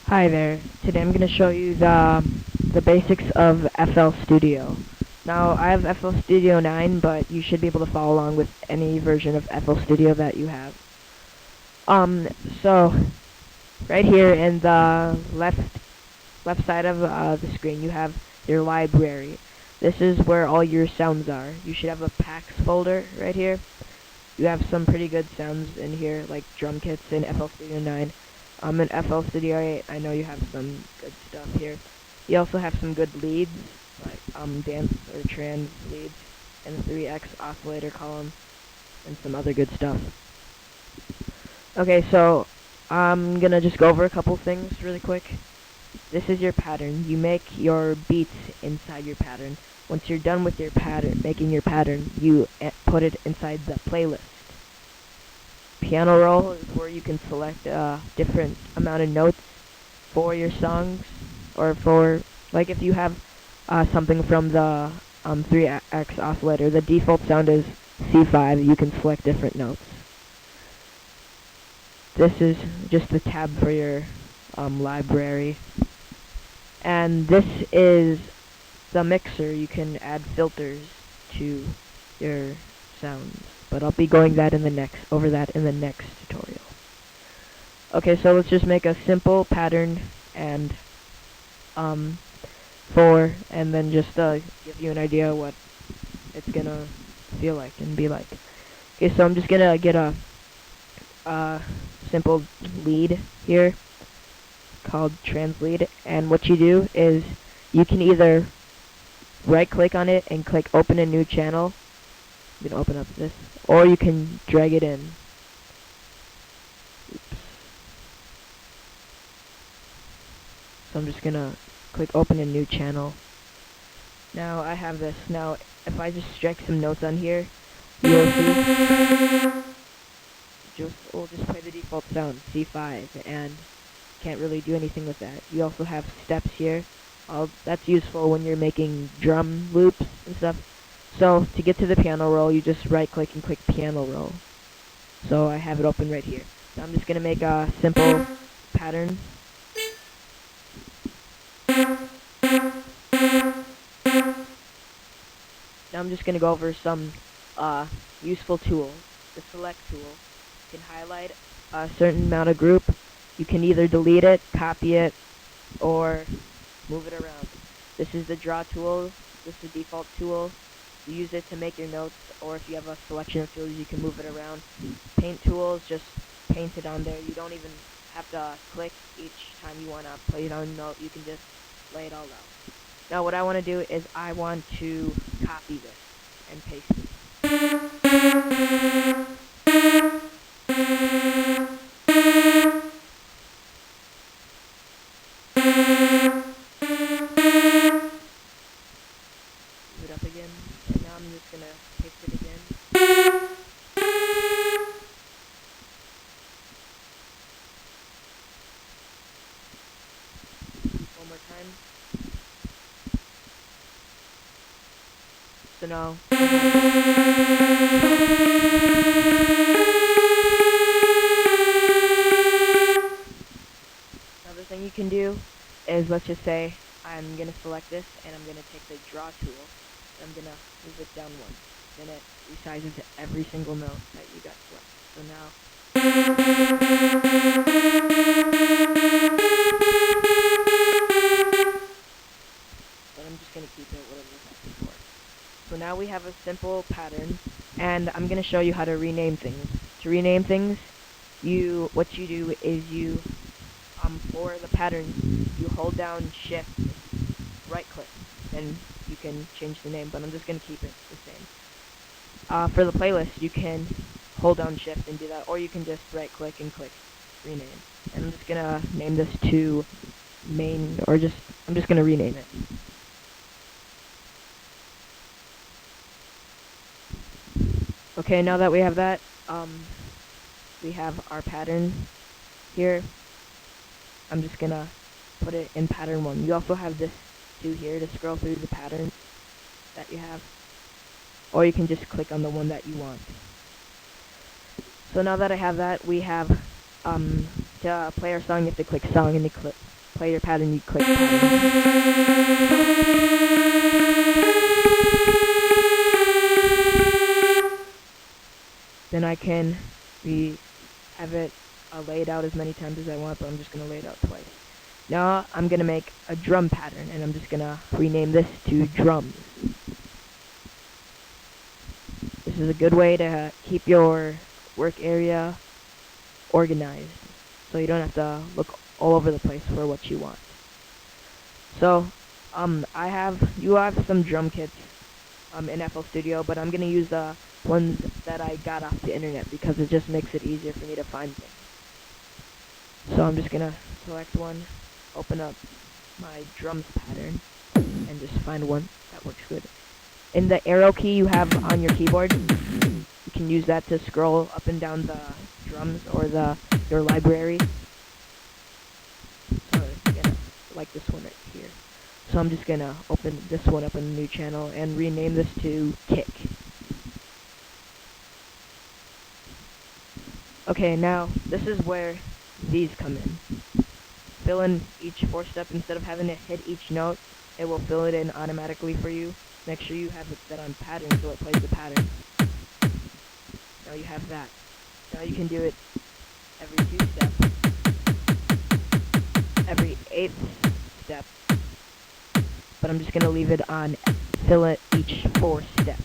Hi there. Today I'm going to show you the basics of FL Studio. Now, I have FL Studio 9, but you should be able to follow along with any version of FL Studio that you have. Um, so right here in the left side of the screen, you have your library. This is where all your sounds are. You should have a packs folder right here. You have some pretty good sounds in here, like drum kits in FL Studio 9. In FL Studio 8, I know you have some good stuff here. You also have some good leads, like dance or trans leads, and the 3x oscillator column, and some other good stuff. Okay, so I'm gonna just go over a couple things really quick. This is your pattern. You make your beats inside your pattern. Once you're done with your pattern, making your pattern, you put it inside the playlist. Piano roll is where you can select a different amount of notes for your songs, or for, like, if you have something from the 3x oscillator, the default sound is C5, you can select different notes. This is just the tab for your library. And this is the mixer. You can add filters to your sounds, but I'll be going over that in the next tutorial. Okay, so let's just make a simple pattern and and then just give you an idea what it's gonna feel like and be like. Okay, so I'm just gonna get a simple lead here called trans lead, and what you do is you can either right click on it and click open a new channel. You can open up this, or you can drag it in. Oops. So I'm just gonna click open a new channel. Now I have this. Now if I just strike some notes on here, you'll see we'll just play the default sound, C5, and can't really do anything with that. You also have steps here. That's useful when you're making drum loops and stuff. So to get to the piano roll, you just right click and click piano roll. So I have it open right here. So I'm just gonna make a simple pattern. Now I'm just gonna go over some useful tools. The select tool. You can highlight a certain amount of group. You can either delete it, copy it, or move it around. This is the draw tool. This is the default tool. You use it to make your notes, or if you have a selection of tools, you can move it around. Paint tools, just paint it on there. You don't even have to click each time you want to play it on a note. You can just lay it all out. Now what I want to do is I want to copy this and paste it. Move it up again, and now I'm just going to paste it again. One more time. So now another thing you can do is, let's just say I'm going to select this and I'm going to take the draw tool and I'm going to move it down one. Then it resizes every single note that you got selected. So now but I'm just going to keep it whatever we had before. So now we have a simple pattern, and I'm going to show you how to rename things. To rename things, what you do is you, for the pattern, you hold down Shift, right click, then you can change the name, but I'm just going to keep it the same. For the playlist, you can hold down Shift and do that, or you can just right click and click rename. And I'm just going to name this to main, I'm just going to rename it. Okay, now that we have that, we have our pattern here. I'm just gonna put it in pattern 1. You also have this too here to scroll through the patterns that you have, or you can just click on the one that you want. So now that I have that, we have to play our song, you have to click song and you click play your pattern, you click pattern. Then I can have it laid out as many times as I want, but I'm just going to lay it out twice. Now I'm going to make a drum pattern, and I'm just going to rename this to drums. This is a good way to keep your work area organized, so you don't have to look all over the place for what you want. So, you have some drum kits in FL Studio, but I'm going to use the ones that I got off the internet because it just makes it easier for me to find things. So I'm just going to select one, open up my drums pattern, and just find one that works good. In the arrow key you have on your keyboard, you can use that to scroll up and down the drums or your library. So like this one right here. So I'm just gonna open this one up in a new channel and rename this to Kick. Okay, now this is where these come in. Fill in each 4-step. Instead of having to hit each note, it will fill it in automatically for you. Make sure you have it set on pattern so it plays the pattern. Now you have that. Now you can do it every 2 steps, every 8th step, but I'm just going to leave it on fill it each 4 steps.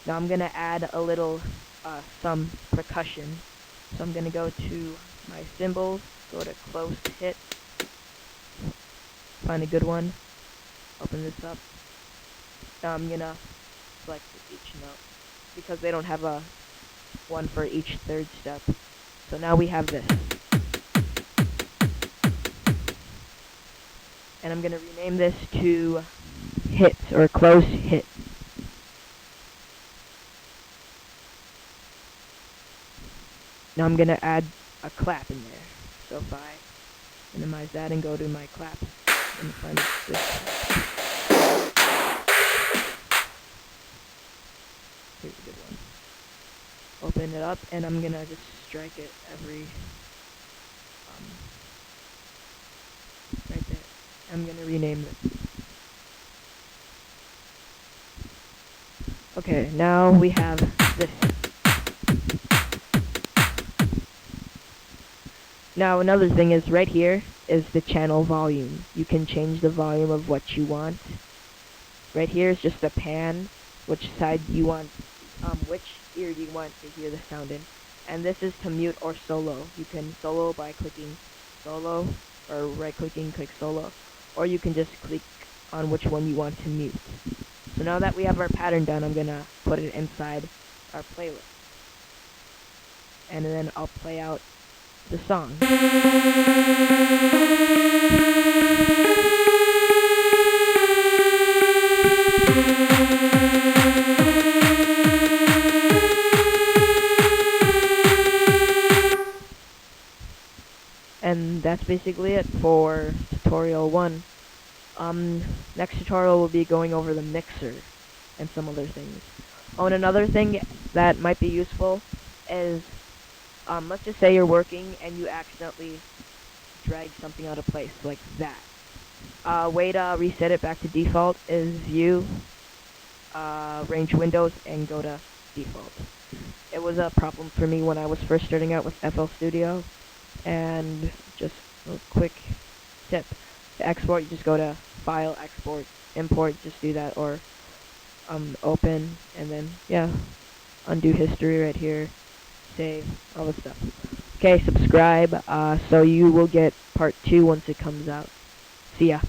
Now I'm going to add a little, some percussion. So I'm going to go to my cymbals, go to close hit, find a good one, open this up. Now I'm going to select each note because they don't have a one for each 3rd step. So now we have this. And I'm going to rename this to hit or close hit. Now I'm going to add a clap in there. So if I minimize that and go to my claps, I'm going to find this. Here's a good one. Open it up, and I'm going to just strike it every, right there. I'm going to rename this. Okay, now we have this. Now another thing is right here is the channel volume. You can change the volume of what you want. Right here is just a pan, which side you want, which ear do you want to hear the sound in. And this is to mute or solo. You can solo by clicking solo, or right-clicking, click solo, or you can just click on which one you want to mute. So now that we have our pattern done, I'm gonna put it inside our playlist. And then I'll play out the song. And that's basically it for tutorial 1. Next tutorial will be going over the mixer and some other things. Oh, and another thing that might be useful is, let's just say you're working and you accidentally drag something out of place, like that. Way to reset it back to default is View, range Windows, and go to default. It was a problem for me when I was first starting out with FL Studio, and just a quick tip. To export, you just go to File, Export, Import, just do that, or open, and then, yeah, undo history right here, save, all this stuff. Okay, subscribe, so you will get part 2 once it comes out. See ya.